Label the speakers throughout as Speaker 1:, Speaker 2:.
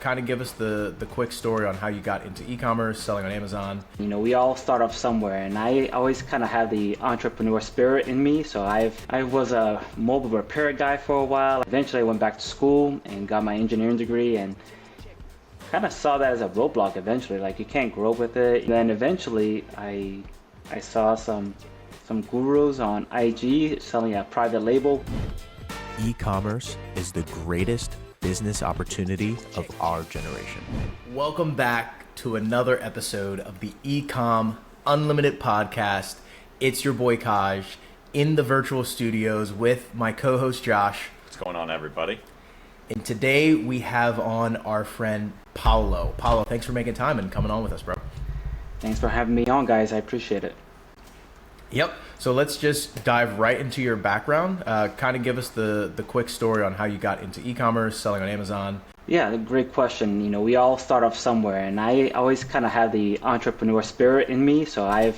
Speaker 1: kind of give us the quick story on how you got into e-commerce, selling on Amazon.
Speaker 2: You know, we all start off somewhere, and I always kind of had the entrepreneur spirit in me. So I was a mobile repair guy for a while. Eventually, I went back to school and got my engineering degree, and kind of saw that as a roadblock. Eventually, like you can't grow with it. And then eventually, I saw some gurus on IG selling a private label.
Speaker 3: E-commerce is the greatest business opportunity of our generation.
Speaker 1: Welcome back to another episode of the Ecom Unlimited Podcast. It's your boy Kaj in the virtual studios with my co-host Josh.
Speaker 4: What's going on, everybody?
Speaker 1: And today we have on our friend Paulo. Paulo, thanks for making time and coming on with us, bro.
Speaker 2: Thanks for having me on, guys. I appreciate it.
Speaker 1: Yep. So let's just dive right into your background. Kind of give us the quick story on how you got into e-commerce, selling on Amazon.
Speaker 2: Yeah, great question. You know, we all start off somewhere, and I always kind of had the entrepreneur spirit in me. So I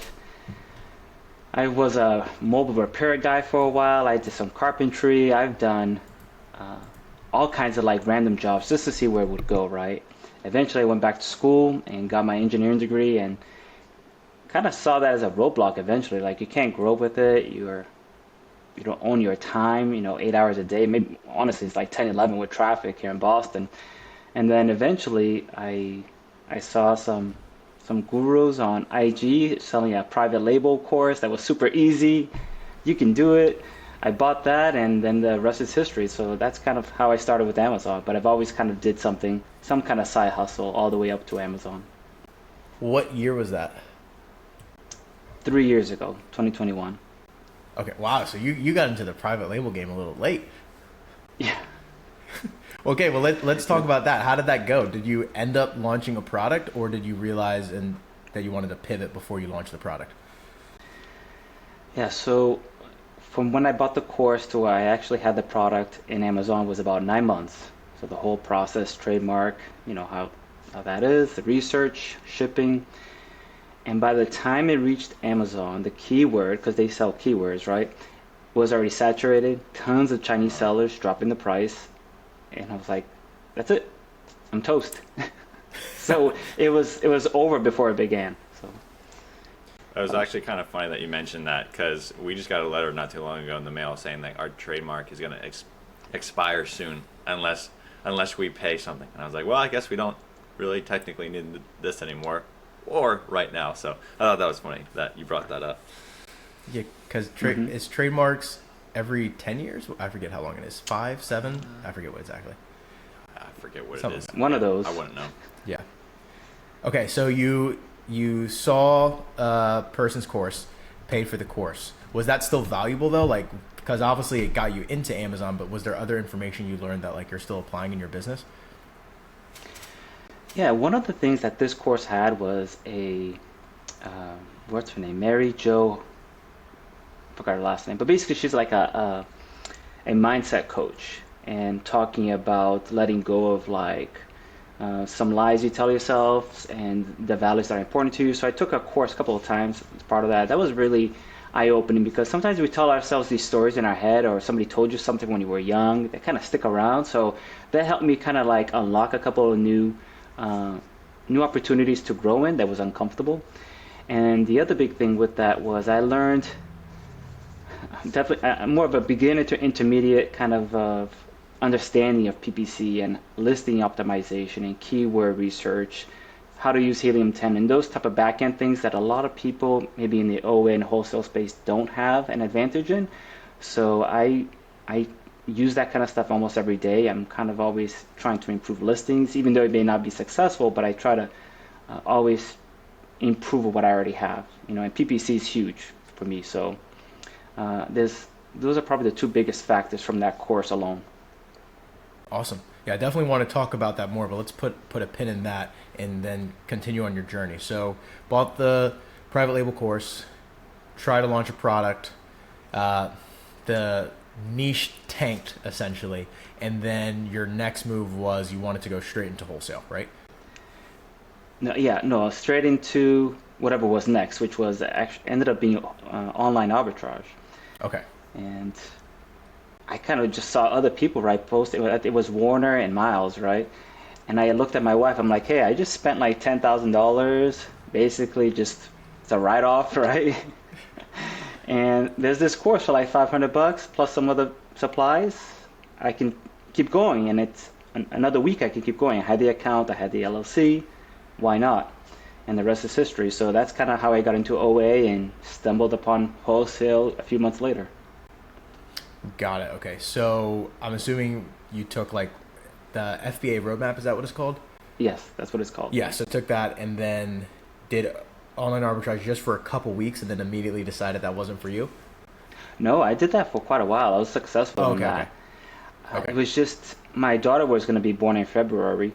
Speaker 2: was a mobile repair guy for a while. I did some carpentry. I've done all kinds of like random jobs just to see where it would go, right? Eventually, I went back to school and got my engineering degree, and kind of saw that as a roadblock. Eventually, like you can't grow with it. You don't own your time, 8 hours a day. Maybe honestly it's like 10, 11 with traffic here in Boston. And then eventually I saw some gurus on IG selling a private label course that was super easy. You can do it. I bought that, and then the rest is history. So that's kind of how I started with Amazon, but I've always kind of did some kind of side hustle all the way up to Amazon.
Speaker 1: What year was that?
Speaker 2: 3 years ago, 2021.
Speaker 1: Okay, wow. So you got into the private label game a little late.
Speaker 2: Yeah.
Speaker 1: Okay, well let's talk about that. How did that go? Did you end up launching a product, or did you realize that you wanted to pivot before you launched the product?
Speaker 2: Yeah, so from when I bought the course to where I actually had the product in Amazon was about 9 months. So the whole process, trademark, how that is, the research, shipping. And by the time it reached Amazon, the keyword, because they sell keywords, right, was already saturated. Tons of Chinese sellers dropping the price. And I was like, that's it. I'm toast. So it was over before it began. So
Speaker 4: It was actually kind of funny that you mentioned that, because we just got a letter not too long ago in the mail saying that our trademark is going to expire soon unless we pay something. And I was like, well, I guess we don't really technically need this anymore. Or right now. So I thought that was funny that you brought that up.
Speaker 1: Yeah, because it's trademarks every 10 years. I forget how long it is. 5, 7. I forget what exactly.
Speaker 4: I forget what
Speaker 1: Something
Speaker 4: it is.
Speaker 2: one of those.
Speaker 4: I wouldn't know.
Speaker 1: Yeah. Okay, so you saw a person's course, paid for the course. Was that still valuable though? Like, because obviously it got you into Amazon, but was there other information you learned that like you're still applying in your business?
Speaker 2: Yeah, one of the things that this course had was what's her name? Mary Jo, forgot her last name, but basically she's like a mindset coach, and talking about letting go of like some lies you tell yourself and the values that are important to you. So I took a course a couple of times as part of that. That was really eye-opening, because sometimes we tell ourselves these stories in our head, or somebody told you something when you were young, they kind of stick around. So that helped me kind of like unlock a couple of new opportunities to grow in that was uncomfortable. And the other big thing with that was I learned definitely more of a beginner to intermediate kind of understanding of PPC and listing optimization and keyword research, how to use Helium 10 and those type of back-end things that a lot of people maybe in the OA and wholesale space don't have an advantage in. So I use that kind of stuff almost every day. I'm kind of always trying to improve listings, even though it may not be successful, but I try to always improve what I already have. And PPC is huge for me. So those are probably the two biggest factors from that course alone.
Speaker 1: Awesome. Yeah, I definitely want to talk about that more, but let's put a pin in that and then continue on your journey. So bought the private label course, try to launch a product, the niche tanked essentially, and then your next move was you wanted to go straight into wholesale, right?
Speaker 2: No, straight into whatever was next, which was actually ended up being online arbitrage.
Speaker 1: Okay.
Speaker 2: And I kind of just saw other people, right, post. It was Warner and Miles, right? And I looked at my wife. I'm like, hey, I just spent like $10,000, basically just it's a write-off, right? And there's this course for like $500 plus some other supplies. I can keep going, and it's another week I can keep going. I had the account, I had the LLC. Why not? And the rest is history. So that's kind of how I got into OA and stumbled upon wholesale a few months later.
Speaker 1: Got it. Okay. So I'm assuming you took like the FBA roadmap. Is that what it's called?
Speaker 2: Yes, that's what it's called.
Speaker 1: Yeah. So took that and then did online arbitrage just for a couple weeks and then immediately decided that wasn't for you?
Speaker 2: No, I did that for quite a while. I was successful in that.
Speaker 1: Okay.
Speaker 2: It was just my daughter was going to be born in February,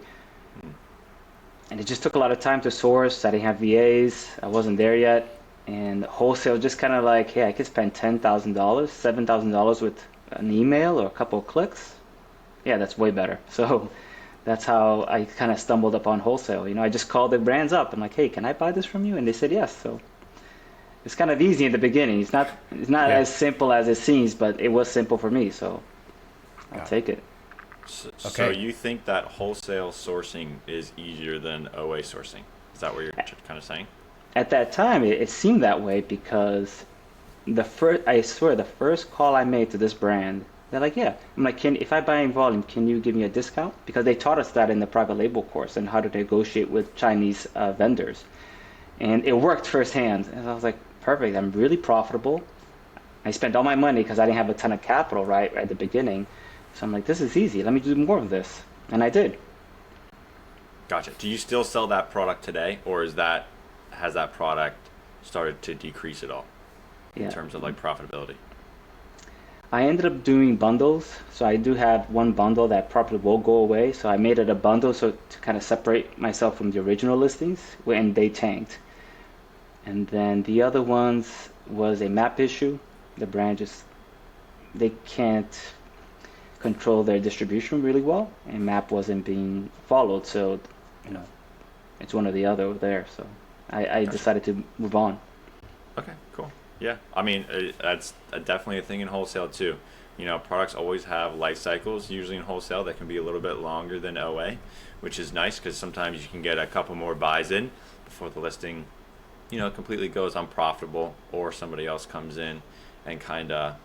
Speaker 2: and it just took a lot of time to source. I didn't have VAs. I wasn't there yet. And wholesale just kind of like, hey, I could spend $10,000, $7,000 with an email or a couple of clicks. Yeah, that's way better. So that's how I kind of stumbled upon wholesale. I just called the brands up. I'm like, hey, can I buy this from you? And they said yes. So it's kind of easy in the beginning. It's not as simple as it seems, but it was simple for me. So I'll take it.
Speaker 4: So you think that wholesale sourcing is easier than OA sourcing? Is that what you're kind of saying?
Speaker 2: At that time, it seemed that way because I swear, the first call I made to this brand, they're like, yeah. I'm like, if I buy in volume, can you give me a discount? Because they taught us that in the private label course and how to negotiate with Chinese vendors. And it worked firsthand. And I was like, perfect, I'm really profitable. I spent all my money because I didn't have a ton of capital right at the beginning. So I'm like, this is easy. Let me do more of this. And I did.
Speaker 4: Gotcha. Do you still sell that product today, or has that product started to decrease at all in terms of like profitability?
Speaker 2: I ended up doing bundles. So I do have one bundle that probably will go away. So I made it a bundle to kind of separate myself from the original listings when they tanked. And then the other ones was a map issue. The brand they can't control their distribution really well, and map wasn't being followed. So, it's one or the other over there. So I decided to move on.
Speaker 4: Okay, cool. Yeah, I mean, that's definitely a thing in wholesale too. Products always have life cycles, usually in wholesale, that can be a little bit longer than OA, which is nice because sometimes you can get a couple more buys in before the listing, completely goes unprofitable, or somebody else comes in and kind of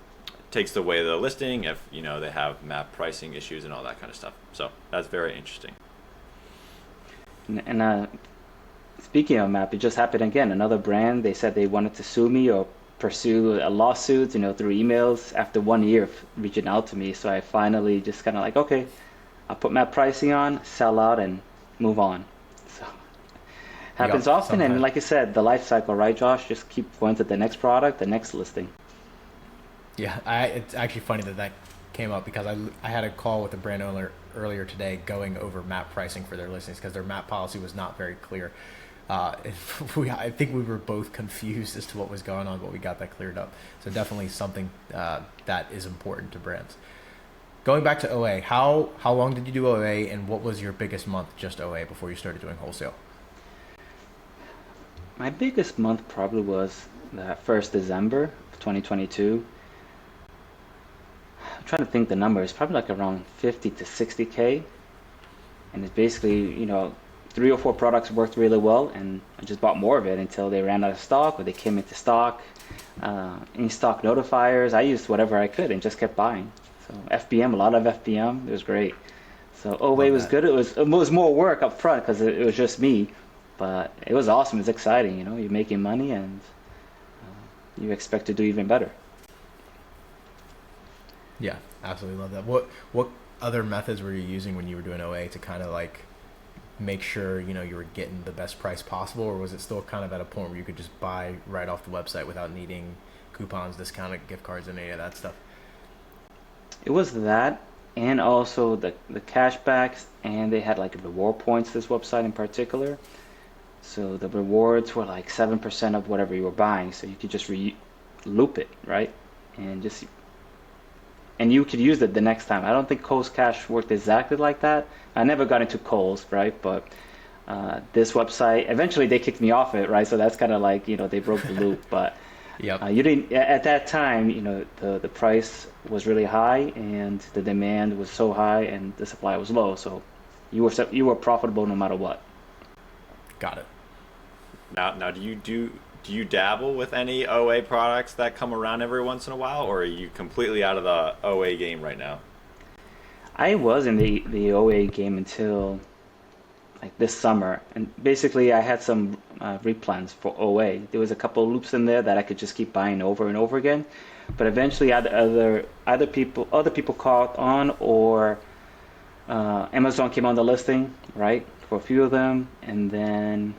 Speaker 4: takes the way of the listing if, they have map pricing issues and all that kind of stuff. So that's very interesting.
Speaker 2: And speaking of map, it just happened again. Another brand, they said they wanted to sue me or pursue a lawsuit, through emails after 1 year of reaching out to me. So I finally just kind of like, okay, I'll put map pricing on, sell out, and move on. So happens often. Sometimes. And like I said, the life cycle, right, Josh? Just keep going to the next product, the next listing.
Speaker 1: Yeah, it's actually funny that came up because I had a call with a brand owner earlier today going over map pricing for their listings because their map policy was not very clear. I think we were both confused as to what was going on, but we got that cleared up. So definitely something that is important to brands. Going back to OA, how long did you do OA, and what was your biggest month just OA before you started doing wholesale?
Speaker 2: My biggest month probably was that first December of 2022. I'm trying to think the number. It's probably like around 50 to 60K. And it's basically, 3 or 4 products worked really well, and I just bought more of it until they ran out of stock or they came into stock. In-stock notifiers, I used whatever I could and just kept buying. So FBM, a lot of FBM, it was great. So OA was good. It was more work up front because it was just me, but it was awesome. It's exciting, you're making money and you expect to do even better.
Speaker 1: Yeah, absolutely love that. What other methods were you using when you were doing OA to kind of like make sure you were getting the best price possible, or was it still kind of at a point where you could just buy right off the website without needing coupons, discounted gift cards, and any of that stuff?
Speaker 2: It was that, and also the cashbacks, and they had like reward points, this website in particular. So the rewards were like 7% of whatever you were buying, so you could just loop it, right? And you could use it the next time. I don't think Kohl's Cash worked exactly like that. I never got into Kohl's, right? But this website, eventually they kicked me off it, right? So that's kind of like, they broke the loop. But
Speaker 1: yep.
Speaker 2: You didn't at that time, the price was really high and the demand was so high and the supply was low. So you were profitable no matter what.
Speaker 1: Got it.
Speaker 4: Now, do you dabble with any OA products that come around every once in a while, or are you completely out of the OA game right now?
Speaker 2: I was in the OA game until like this summer, and basically I had some replans for OA. There was a couple of loops in there that I could just keep buying over and over again, but eventually other people caught on, or Amazon came on the listing, right, for a few of them, and then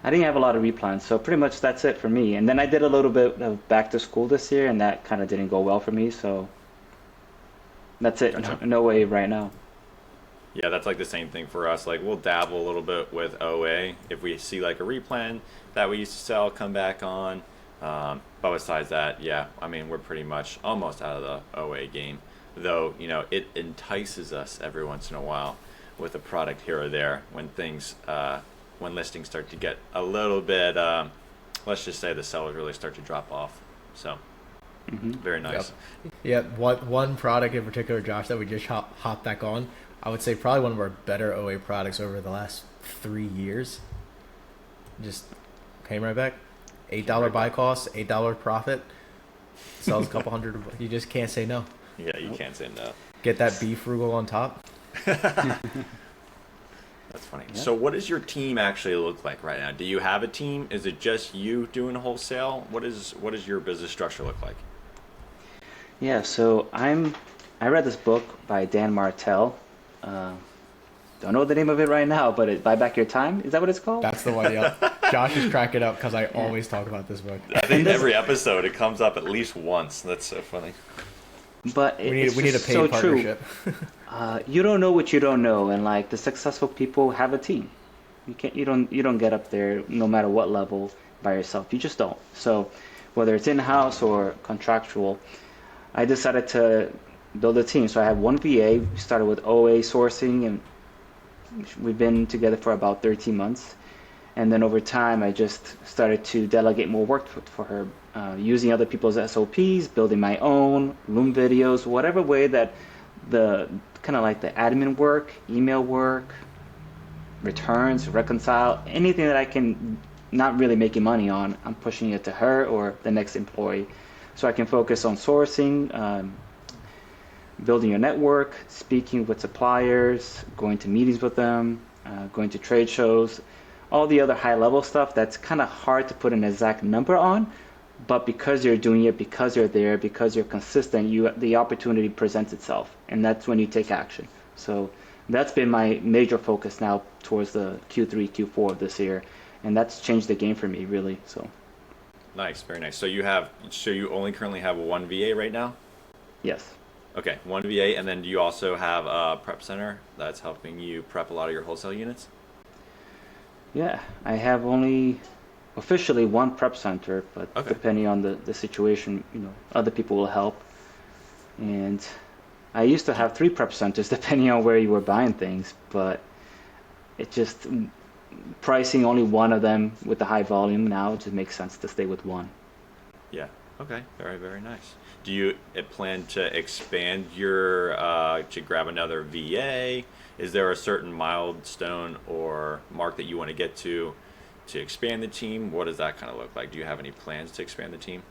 Speaker 2: I didn't have a lot of replans, so pretty much that's it for me. And then I did a little bit of back to school this year, and that kind of didn't go well for me, so that's it.
Speaker 4: Gotcha.
Speaker 2: No way right now.
Speaker 4: Yeah, that's like the same thing for us. Like we'll dabble a little bit with OA if we see like a replan that we used to sell come back on. But besides that, yeah, I mean we're pretty much almost out of the OA game. Though it entices us every once in a while with a product here or there when things when listings start to get a little bit. Let's just say the sellers really start to drop off. So very nice.
Speaker 1: Yep. Yeah, one product in particular, Josh, that we just hopped back on. I would say probably one of our better OA products over the last 3 years. Just came right back. $8 buy cost, $8 profit. Sells a couple hundred. You just can't say no.
Speaker 4: Yeah, you can't say no.
Speaker 1: Get that Be Frugal on top.
Speaker 4: That's funny. Yeah. So what does your team actually look like right now? Do you have a team? Is it just you doing wholesale? What does your business structure look like?
Speaker 2: Yeah, so I read this book by Dan Martell. Don't know the name of it right now, but Buy Back Your Time. Is that what it's called?
Speaker 1: That's the one, yeah. Josh is cracking up because I always talk about this book.
Speaker 4: I think every episode it comes up at least once. That's so funny.
Speaker 2: But
Speaker 1: we need a paid
Speaker 2: so
Speaker 1: partnership.
Speaker 2: You don't know what you don't know, and like the successful people have a team. You don't get up there no matter what level by yourself. You just don't. So whether it's in-house or contractual, I decided to build a team. So I have one VA. We started with OA sourcing, and we've been together for about 13 months. And then over time, I just started to delegate more work for her, using other people's SOPs, building my own, Loom videos, whatever way that the kind of like the admin work, email work, returns, reconcile, anything that I can not really making money on, I'm pushing it to her or the next employee. So I can focus on sourcing, building your network, speaking with suppliers, going to meetings with them, going to trade shows, all the other high level stuff that's kind of hard to put an exact number on, but because you're doing it, because you're there, because you're consistent, the opportunity presents itself, and that's when you take action. So that's been my major focus now towards the Q3, Q4 of this year, and that's changed the game for me, really. So
Speaker 4: nice, very nice. So you only currently have one VA right now?
Speaker 2: Yes.
Speaker 4: Okay, one VA, and then do you also have a prep center that's helping you prep a lot of your wholesale units?
Speaker 2: Yeah, I have only officially one prep center, but
Speaker 4: okay.
Speaker 2: Depending on the situation, other people will help. And I used to have 3 prep centers depending on where you were buying things, but it just pricing only one of them with the high volume now, it just makes sense to stay with one.
Speaker 4: Yeah. Okay. Very, very nice. Do you plan to expand your to grab another VA? Is there a certain milestone or mark that you want to get to expand the team? What does that kind of look like? Do you have any plans to expand the team?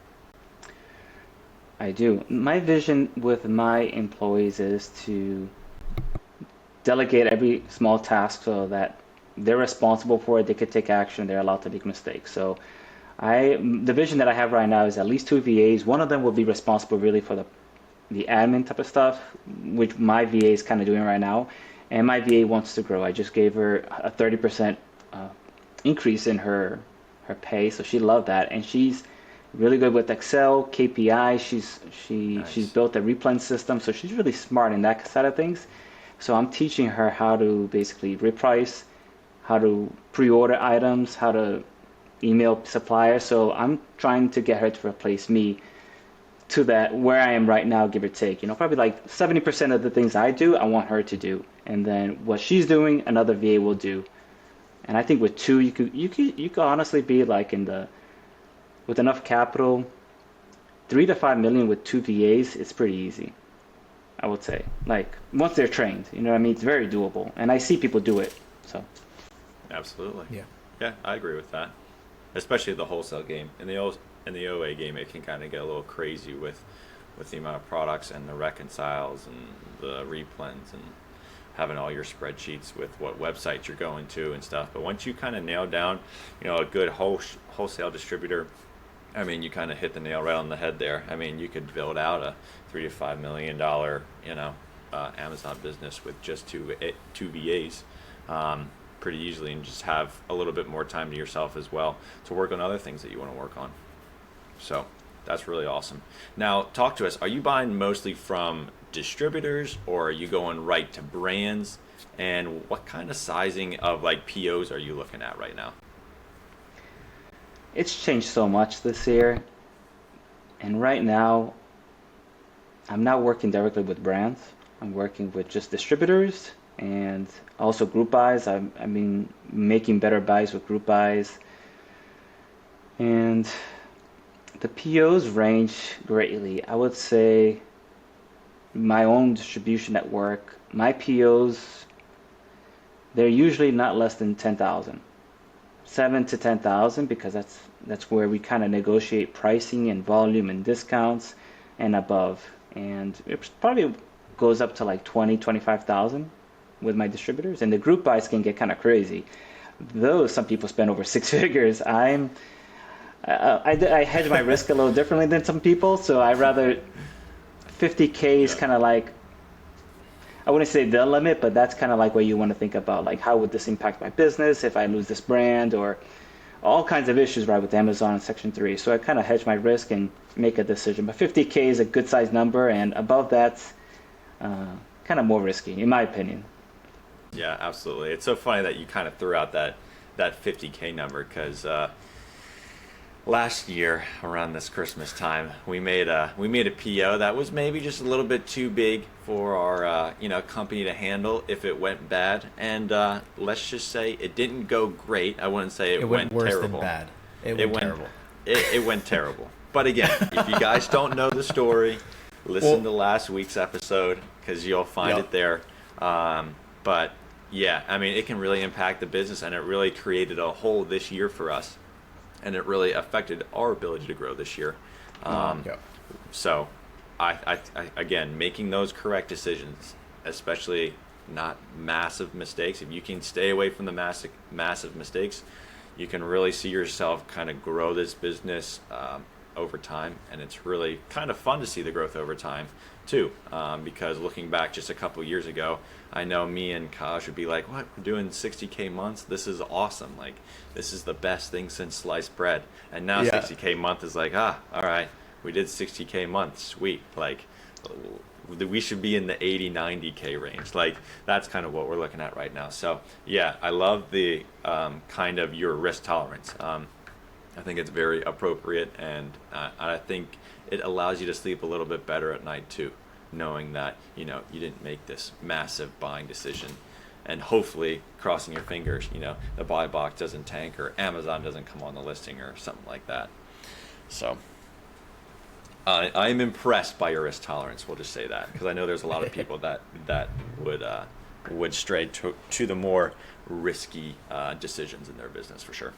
Speaker 2: I do. My vision with my employees is to delegate every small task so that they're responsible for it, they could take action, they're allowed to make mistakes. So the vision that I have right now is at least 2 VAs. One of them will be responsible really for the admin type of stuff, which my VA is kind of doing right now. And my VA wants to grow. I just gave her a 30% increase in her pay, so she loved that. And she's really good with Excel, KPI. She's built a replan system, so she's really smart in that side of things. So I'm teaching her how to basically reprice, how to pre-order items, how to email suppliers. So I'm trying to get her to replace me to that where I am right now, give or take. Probably like 70% of the things I do, I want her to do, and then what she's doing, another VA will do. And I think with 2, you could honestly be like with enough capital, 3 to 5 million with 2 VAs. It's pretty easy. I would say. Like once they're trained, you know what I mean? It's very doable, and I see people do it. So.
Speaker 4: Absolutely.
Speaker 1: Yeah.
Speaker 4: Yeah, I agree with that. Especially the wholesale game. In the OA game, it can kind of get a little crazy with the amount of products and the reconciles and the replens and having all your spreadsheets with what websites you're going to and stuff. But once you kind of nail down, a good wholesale distributor, I mean, you kind of hit the nail right on the head there. I mean, you could build out a $3 to $5 million, Amazon business with just two VAs. Pretty easily, and just have a little bit more time to yourself as well to work on other things that you want to work on. So that's really awesome. Now talk to us. Are you buying mostly from distributors, or are you going right to brands? And what kind of sizing of like POs are you looking at right now?
Speaker 2: It's changed so much this year, and right now I'm not working directly with brands. I'm working with just distributors and also group buys. I mean, making better buys with group buys. And the POs range greatly. I would say my own distribution network, my POs, they're usually not less than 10,000. 7 to 10,000, because that's where we kind of negotiate pricing and volume and discounts and above. And it probably goes up to like 20, 25,000 with my distributors. And the group buys can get kind of crazy. Though some people spend over 6 figures, I hedge my risk a little differently than some people. So I rather 50K is kind of like, I wouldn't say the limit, but that's kind of like what you want to think about. Like, how would this impact my business if I lose this brand, or all kinds of issues, right, with Amazon and Section 3. So I kind of hedge my risk and make a decision. But 50K is a good size number, and above that's kind of more risky, in my opinion.
Speaker 4: Yeah, absolutely. It's so funny that you kind of threw out that 50K number, because last year around this Christmas time, we made a PO that was maybe just a little bit too big for our company to handle if it went bad, and let's just say it didn't go great. I wouldn't say it went
Speaker 1: worse
Speaker 4: terrible.
Speaker 1: than bad. It went terrible.
Speaker 4: It went terrible. But again, if you guys don't know the story, listen to last week's episode, because you'll find it there. But yeah, I mean, it can really impact the business, and it really created a hole this year for us, and it really affected our ability to grow this year. So I again, making those correct decisions, especially not massive mistakes. If you can stay away from the massive mistakes, you can really see yourself kind of grow this business over time, and it's really kind of fun to see the growth over time too, because looking back just a couple years ago, I know me and Kaj would be like, what, we're doing 60K months? This is awesome. Like, this is the best thing since sliced bread. And now 60K month is like, all right, we did 60K month, sweet. Like, we should be in the 80, 90K range. Like, that's kind of what we're looking at right now. So yeah, I love the kind of your risk tolerance. I think it's very appropriate, and I think it allows you to sleep a little bit better at night too, knowing that you didn't make this massive buying decision, and hopefully, crossing your fingers, the buy box doesn't tank, or Amazon doesn't come on the listing, or something like that. So I'm impressed by your risk tolerance. We'll just say that, because I know there's a lot of people that would stray to the more risky decisions in their business, for sure.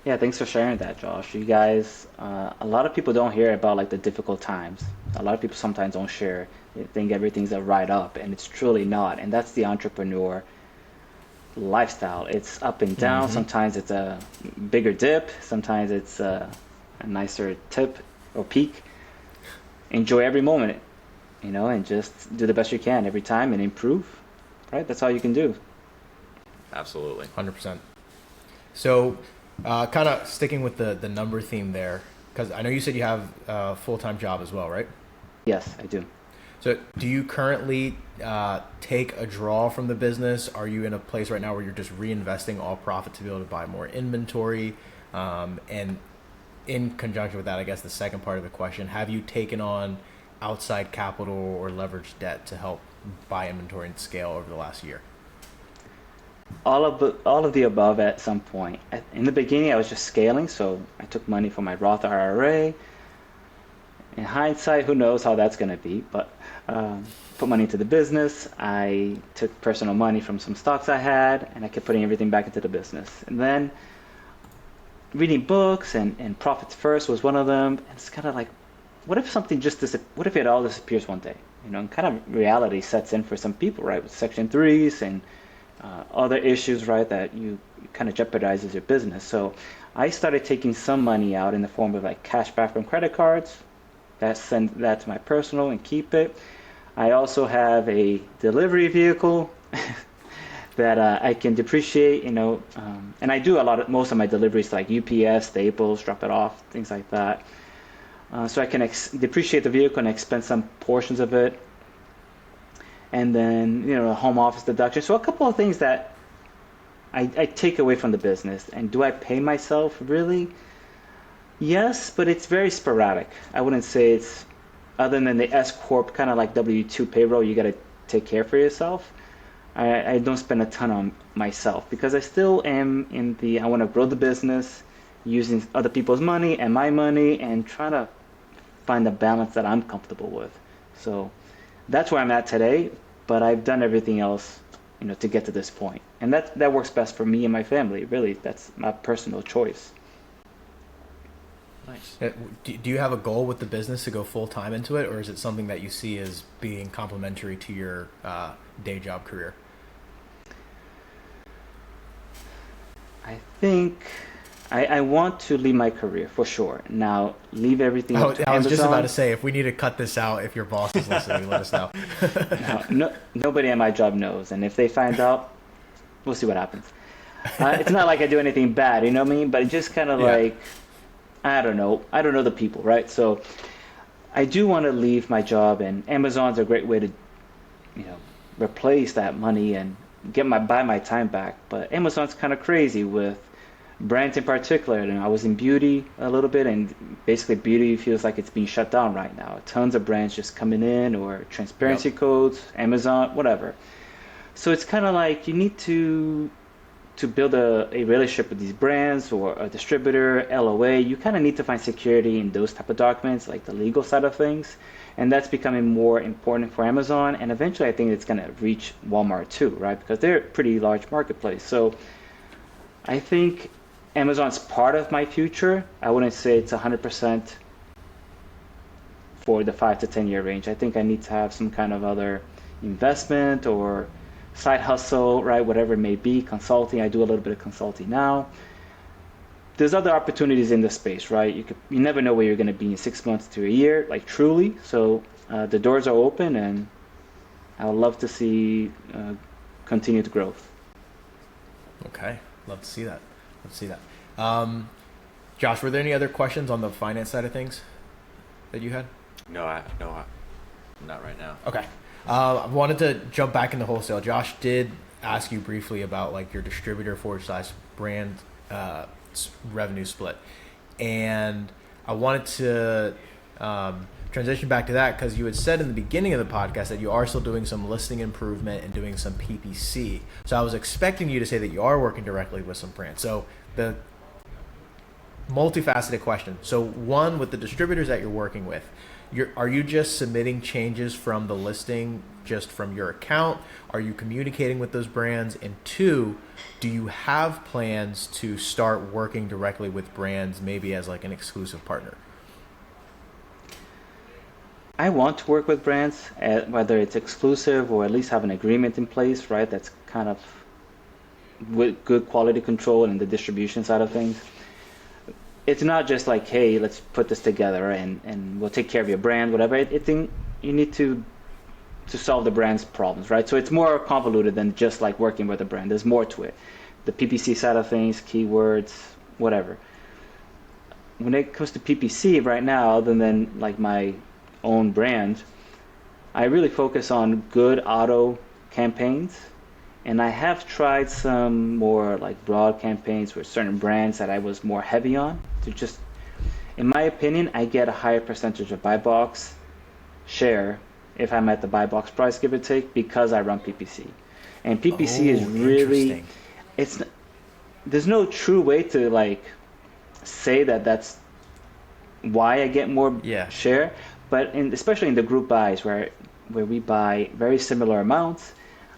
Speaker 2: Yeah, thanks for sharing that, Josh. You guys, a lot of people don't hear about like the difficult times. A lot of people sometimes don't share. They think everything's a ride up, and it's truly not. And that's the entrepreneur lifestyle. It's up and down. Sometimes it's a bigger dip. Sometimes it's a nicer tip or peak. Enjoy every moment, and just do the best you can every time and improve. Right? That's all you can do.
Speaker 4: Absolutely.
Speaker 1: 100%. So, kind of sticking with the number theme there, because I know you said you have a full-time job as well, right?
Speaker 2: Yes, I do.
Speaker 1: So do you currently take a draw from the business? Are you in a place right now where you're just reinvesting all profit to be able to buy more inventory? And in conjunction with that, I guess the second part of the question, have you taken on outside capital or leveraged debt to help buy inventory and scale over the last year?
Speaker 2: All of the above at some point. In the beginning, I was just scaling, so I took money from my Roth IRA. In hindsight, who knows how that's going to be, but put money into the business. I took personal money from some stocks I had, and I kept putting everything back into the business. And then reading books and Profits First was one of them. And it's kind of like, what if something what if it all disappears one day? And kind of reality sets in for some people, right? With Section 3s and other issues, right? That you kind of jeopardizes your business. So I started taking some money out in the form of like cash back from credit cards. Send that to my personal and keep it. I also have a delivery vehicle that I can depreciate, and I do most of my deliveries like UPS, Staples, drop it off, things like that. So I can depreciate the vehicle and expense some portions of it. And then, a home office deduction. So a couple of things that I take away from the business. And do I pay myself? Really? Yes, but it's very sporadic. I wouldn't say it's, other than the S Corp, kind of like W-2 payroll, you got to take care for yourself. I don't spend a ton on myself because I still am I want to grow the business using other people's money and my money and trying to find a balance that I'm comfortable with. So that's where I'm at today, but I've done everything else, to get to this point. And that works best for me and my family. Really, that's my personal choice.
Speaker 4: Nice.
Speaker 1: Do you have a goal with the business to go full time into it, or is it something that you see as being complementary to your day job career?
Speaker 2: I think I want to leave my career for sure. Now, leave everything up to
Speaker 1: I was
Speaker 2: Amazon.
Speaker 1: just about to say, if we need to cut this out, if your boss is listening, let us know.
Speaker 2: Nobody at my job knows, and if they find out, we'll see what happens. It's not like I do anything bad, you know what I mean? But it's just kind of like, I don't know the people, right? So I do want to leave my job, and Amazon's a great way to, replace that money and buy my time back. But Amazon's kind of crazy with brands in particular. And I was in beauty a little bit, and basically beauty feels like it's being shut down right now. Tons of brands just coming in, or transparency codes, Amazon, whatever. So it's kind of like you need to build a relationship with these brands or a distributor, LOA. You kind of need to find security in those type of documents, like the legal side of things. And that's becoming more important for Amazon. And eventually I think it's going to reach Walmart too, right? Because they're a pretty large marketplace. So I think Amazon's part of my future. I wouldn't say it's 100% for the 5 to 10 year range. I think I need to have some kind of other investment or side hustle, right? Whatever it may be, consulting. I do a little bit of consulting now. There's other opportunities in this space, right? You never know where you're going to be in 6 months to a year, like truly. So the doors are open, and I would love to see continued growth.
Speaker 1: Okay, love to see that. Josh, were there any other questions on the finance side of things that you had?
Speaker 4: No, not right now.
Speaker 1: Okay. I wanted to jump back into wholesale. Josh did ask you briefly about like your distributor / brand revenue split, and I wanted to transition back to that because you had said in the beginning of the podcast that you are still doing some listing improvement and doing some PPC. So I was expecting you to say that you are working directly with some brands. So the multifaceted question. So one, with the distributors that you're working with, are you just submitting changes from the listing just from your account? Are you communicating with those brands? And two, do you have plans to start working directly with brands, maybe as like an exclusive partner?
Speaker 2: I want to work with brands, whether it's exclusive or at least have an agreement in place, right? That's kind of with good quality control and the distribution side of things. It's not just like, hey, let's put this together and we'll take care of your brand, whatever. I think you need to solve the brand's problems, right? So it's more convoluted than just like working with a brand. There's more to it. The PPC side of things, keywords, whatever. When it comes to PPC right now, other than like my own brand, I really focus on good auto campaigns. And I have tried some more like broad campaigns with certain brands that I was more heavy on to just, in my opinion, I get a higher percentage of buy box share if I'm at the buy box price, give or take, because I run PPC. And PPC is really, there's no true way to like say that that's why I get more share, but especially in the group buys where where we buy very similar amounts.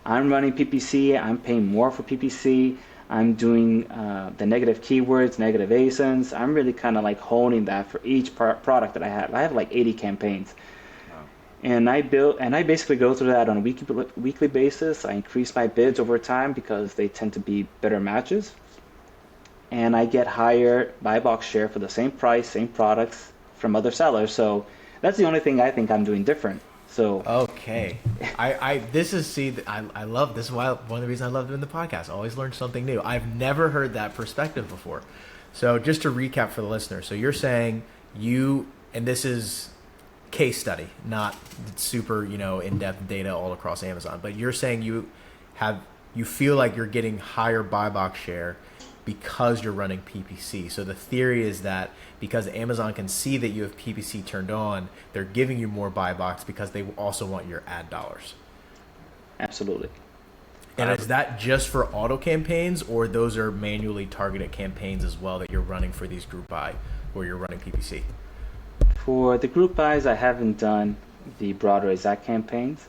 Speaker 2: I'm running PPC. I'm paying more for PPC. I'm doing the negative keywords, negative ASINs. I'm really kind of like honing that for each product that I have. I have like 80 campaigns.
Speaker 4: Wow.
Speaker 2: And I basically go through that on a weekly basis. I increase my bids over time because they tend to be better matches. And I get higher buy box share for the same price, same products from other sellers. So that's the only thing I think I'm doing different. So
Speaker 1: Okay. I love this. Is why one of the reasons I love doing the podcast. I always learn something new. I've never heard that perspective before. So just to recap for the listener. So you're saying and this is case study, not super, in-depth data all across Amazon, but you're saying you feel like you're getting higher buy box share because you're running PPC. So the theory is that because Amazon can see that you have PPC turned on, they're giving you more buy box because they also want your ad dollars.
Speaker 2: absolutely.
Speaker 1: And is that just for auto campaigns, or those are manually targeted campaigns as well that you're running for these group buy where you're running PPC?
Speaker 2: For the group buys, I haven't done the broader exact campaigns.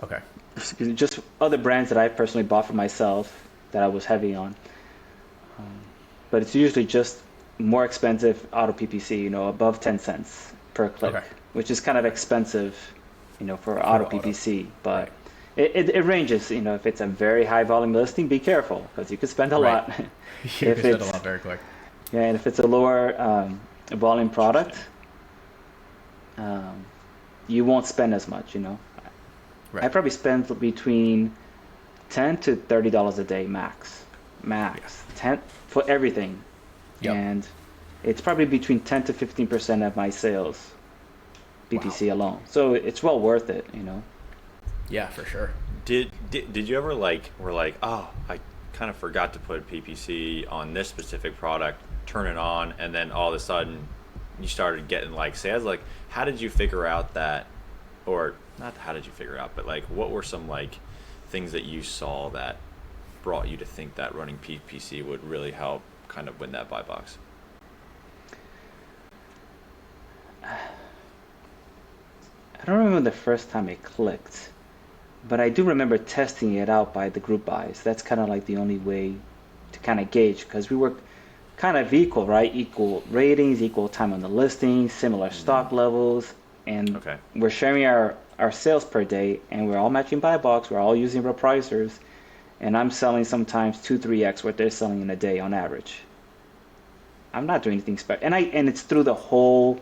Speaker 1: Okay.
Speaker 2: Just other brands that I personally bought for myself that I was heavy on. But it's usually just more expensive auto PPC, above 10 cents per click,
Speaker 1: Okay.
Speaker 2: which is kind of expensive, for auto PPC. But it ranges, if it's a very high volume listing, be careful because you could spend a
Speaker 1: Right.
Speaker 2: lot.
Speaker 1: You can spend a lot very quick.
Speaker 2: Yeah, and if it's a lower volume product, you won't spend as much,
Speaker 1: Right.
Speaker 2: I probably spend between $10 to $30 a day max. 10 for everything.
Speaker 1: Yep.
Speaker 2: And it's probably between 10 to 15% of my sales, PPC alone. So it's well worth it,
Speaker 1: Yeah, for sure.
Speaker 4: Did you ever were like, oh, I kind of forgot to put PPC on this specific product, turn it on, and then all of a sudden you started getting sales? How did you figure out that, or not how did you figure out, but what were some things that you saw that brought you to think that running PPC would really help kind of win that buy box?
Speaker 2: I don't remember the first time it clicked, but I do remember testing it out by the group buys. That's kind of the only way to kind of gauge, because we were kind of equal, right? Equal ratings, equal time on the listing, similar stock levels, and
Speaker 4: Okay.
Speaker 2: we're sharing our sales per day, and we're all matching buy box. We're all using repricers, and I'm selling sometimes 2-3x what they're selling in a day on average. I'm not doing anything special, and it's through the whole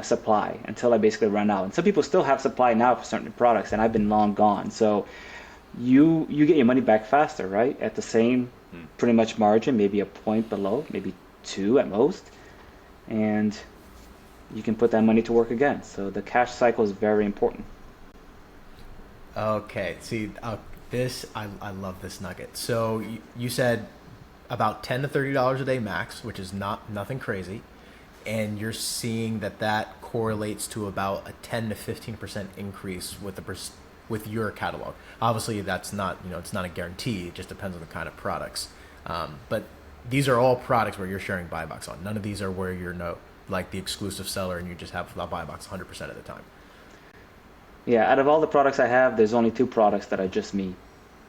Speaker 2: supply until I basically run out. And some people still have supply now for certain products, and I've been long gone. So you get your money back faster, right? At the same pretty much margin, maybe a point below, maybe 2 at most, and you can put that money to work again. So the cash cycle is very important.
Speaker 1: Okay. See, I love this nugget. So you said about $10 to $30 a day max, which is nothing crazy, and you're seeing that correlates to about a 10 to 15% increase with your catalog. Obviously, that's not it's not a guarantee. It just depends on the kind of products. But these are all products where you're sharing buy box on. None of these are where you're the exclusive seller and you just have the buy box 100% of the time.
Speaker 2: Yeah, out of all the products I have, there's only 2 products that are just me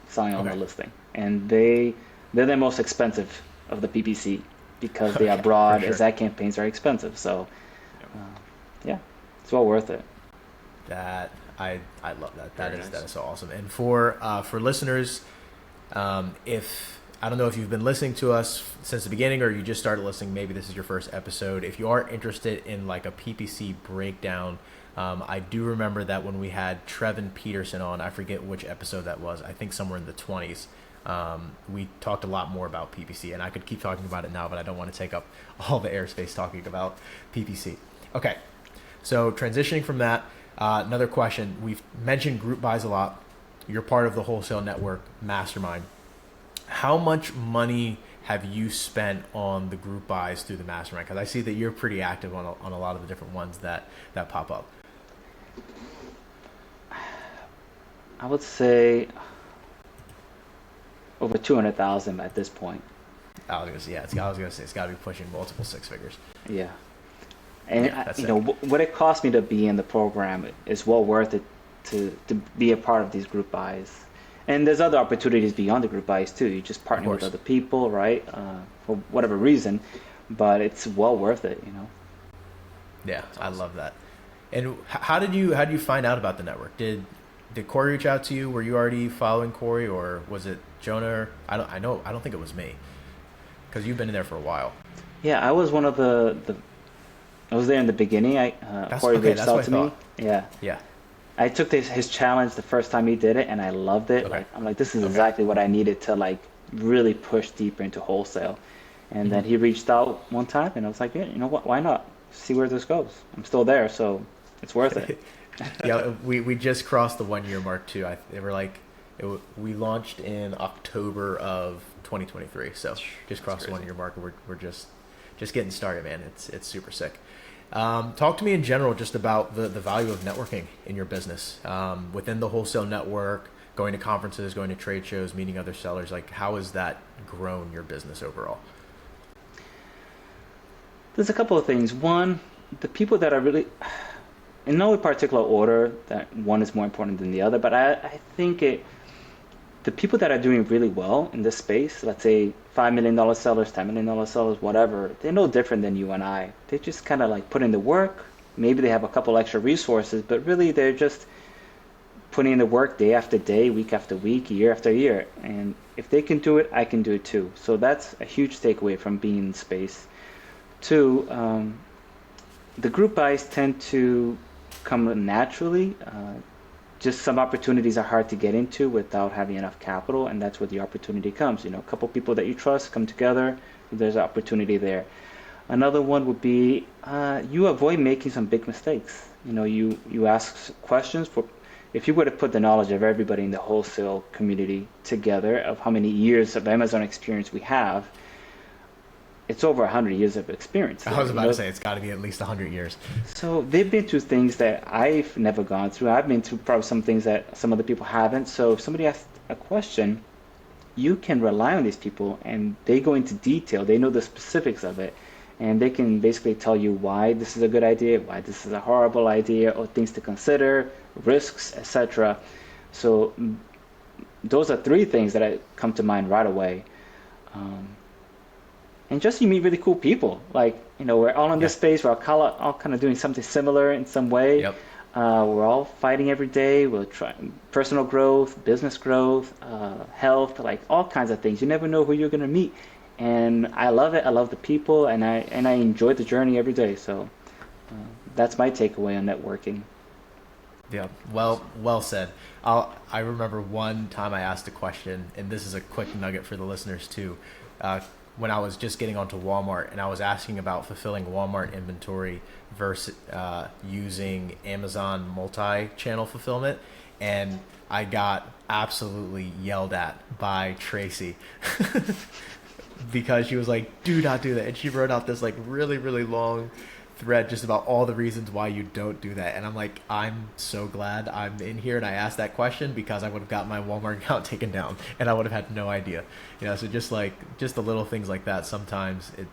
Speaker 2: selling on the listing, and they're the most expensive of the PPC because they are broad.
Speaker 1: sure.
Speaker 2: Exact campaigns are expensive, so yeah, it's well worth it.
Speaker 1: That I love that.
Speaker 4: Very
Speaker 1: That is
Speaker 4: nice.
Speaker 1: so awesome. And for listeners, if I don't know if you've been listening to us since the beginning or you just started listening, maybe this is your first episode. If you are interested in a PPC breakdown, I do remember that when we had Trevin Peterson on, I forget which episode that was, I think somewhere in the 20s, we talked a lot more about PPC, and I could keep talking about it now, but I don't want to take up all the airspace talking about PPC. Okay, so transitioning from that, another question. We've mentioned group buys a lot. You're part of the Wholesale Network Mastermind. How much money have you spent on the group buys through the Mastermind? Because I see that you're pretty active on a lot of the different ones that pop up.
Speaker 2: I would say over 200,000 at this point.
Speaker 1: I was gonna say it's got to be pushing multiple 6 figures.
Speaker 2: Yeah. And
Speaker 1: Yeah, that's
Speaker 2: what it cost me to be in the program is well worth it to be a part of these group buys. And there's other opportunities beyond the group buys too. You just partner with other people, right? For whatever reason, but it's well worth it, you know.
Speaker 1: Yeah, I love that. And how did you find out about the network? Did Corey reach out to you? Were you already following Corey, or was it Jonah? I don't think it was me, because you've been in there for a while.
Speaker 2: Yeah, I was one of I was there in the beginning. Corey reached out to me. Yeah.
Speaker 1: Yeah.
Speaker 2: I took his challenge the first time he did it, and I loved it.
Speaker 1: Okay.
Speaker 2: Like, I'm like, this is exactly what I needed to like really push deeper into wholesale. And then he reached out one time, and I was like, yeah, you know what? Why not? See where this goes. I'm still there, so it's worth it.
Speaker 1: Yeah, we just crossed the 1 year mark too. We launched in October of 2023, so just crossed the 1 year mark. And we're just getting started, man. It's super sick. Talk to me in general just about the value of networking in your business, within the wholesale network, going to conferences, going to trade shows, meeting other sellers. Like, how has that grown your business overall?
Speaker 2: There's a couple of things. One, the people that are really, in no particular order, that one is more important than the other, but I think the people that are doing really well in this space, let's say $5 million sellers, $10 million sellers, whatever, they're no different than you and I. They just kind of like put in the work. Maybe they have a couple extra resources, but really they're just putting in the work day after day, week after week, year after year. And if they can do it, I can do it too. So that's a huge takeaway from being in space. Two, the group buys tend to come naturally. Just some opportunities are hard to get into without having enough capital, and that's where the opportunity comes. You know, a couple people that you trust come together, there's an opportunity there. Another one would be you avoid making some big mistakes. You know, you ask questions for, if you were to put the knowledge of everybody in the wholesale community together, of how many years of Amazon experience we have, it's over 100 years of experience.
Speaker 1: I was about to say it's got to be at least 100 years.
Speaker 2: So they've been through things that I've never gone through. I've been through probably some things that some other people haven't. So if somebody asks a question, you can rely on these people, and they go into detail. They know the specifics of it, and they can basically tell you why this is a good idea, why this is a horrible idea, or things to consider, risks, etc. So those are three things that come to mind right away. And just you meet really cool people. Like, you know, we're all in this space. We're all kind of doing something similar in some way.
Speaker 1: Yep.
Speaker 2: We're all fighting every day. We're trying personal growth, business growth, health, like all kinds of things. You never know who you're going to meet. And I love it. I love the people, and I enjoy the journey every day. So that's my takeaway on networking.
Speaker 1: Yeah, well said. I remember one time I asked a question, and this is a quick nugget for the listeners too. When I was just getting onto Walmart, and I was asking about fulfilling Walmart inventory versus using Amazon multi-channel fulfillment, and I got absolutely yelled at by Tracy because she was like, do not do that. And she wrote out this like really, really long thread just about all the reasons why you don't do that. And I'm like, I'm so glad I'm in here and I asked that question, because I would have got my Walmart account taken down and I would have had no idea. You know, so just the little things like that, sometimes it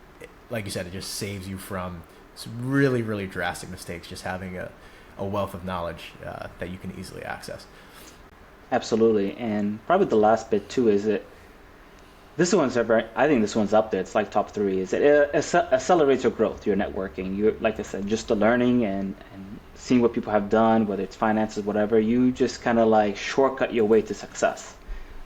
Speaker 1: like you said, it just saves you from some really, really drastic mistakes, just having a wealth of knowledge that you can easily access.
Speaker 2: Absolutely. And probably the last bit too is that I think this one's up there. It's like top three. Is it accelerates your growth, your networking. You, like I said, just the learning and seeing what people have done, whether it's finances, whatever. You just kind of like shortcut your way to success.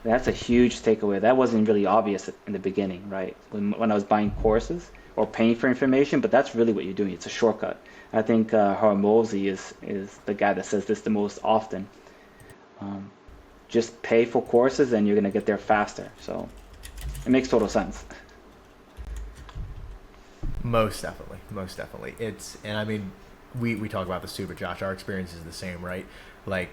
Speaker 2: That's a huge takeaway. That wasn't really obvious in the beginning, right? When I was buying courses or paying for information, but that's really what you're doing. It's a shortcut. I think Howard Mosey is the guy that says this the most often. Just pay for courses and you're going to get there faster. So it makes total sense.
Speaker 1: Most definitely. And I mean, we talk about this too, but Josh, our experience is the same, right? Like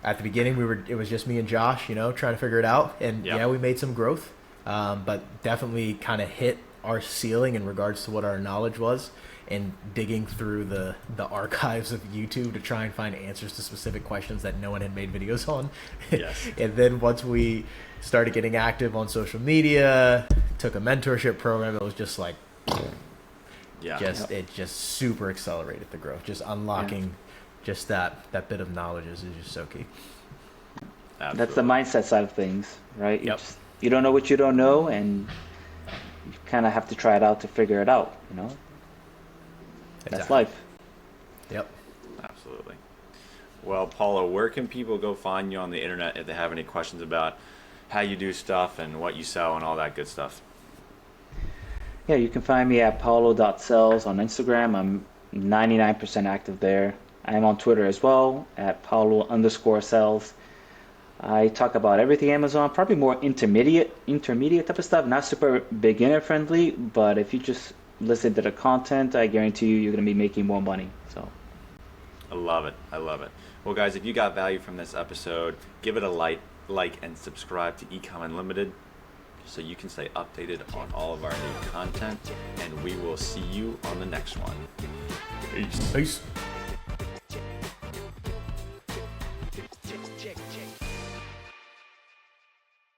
Speaker 1: at the beginning, it was just me and Josh, you know, trying to figure it out. And yeah, we made some growth, but definitely kind of hit our ceiling in regards to what our knowledge was, and digging through the archives of YouTube to try and find answers to specific questions that no one had made videos on.
Speaker 4: Yes.
Speaker 1: And then once we started getting active on social media, took a mentorship program, it was just like, it just super accelerated the growth, just unlocking just that bit of knowledge is just so key.
Speaker 4: Absolutely.
Speaker 2: That's the mindset side of things, right?
Speaker 1: Yep.
Speaker 2: You don't know what you don't know, and you kind of have to try it out to figure it out, you know? That's
Speaker 1: Exactly.
Speaker 2: life.
Speaker 1: Yep.
Speaker 4: Absolutely. Well, Paulo, where can people go find you on the internet if they have any questions about how you do stuff and what you sell and all that good stuff?
Speaker 2: Yeah, you can find me at paulo.sales on Instagram. I'm 99% active there. I am on Twitter as well at paulo_sales. I talk about everything Amazon, probably more intermediate type of stuff, not super beginner friendly, but if you just listen to the content, I guarantee you're going to be making more money. So
Speaker 4: I love it. I love it. Well, guys, if you got value from this episode, give it a like, and subscribe to Ecom Unlimited so you can stay updated on all of our new content, and we will see you on the next one. Peace.
Speaker 1: Peace.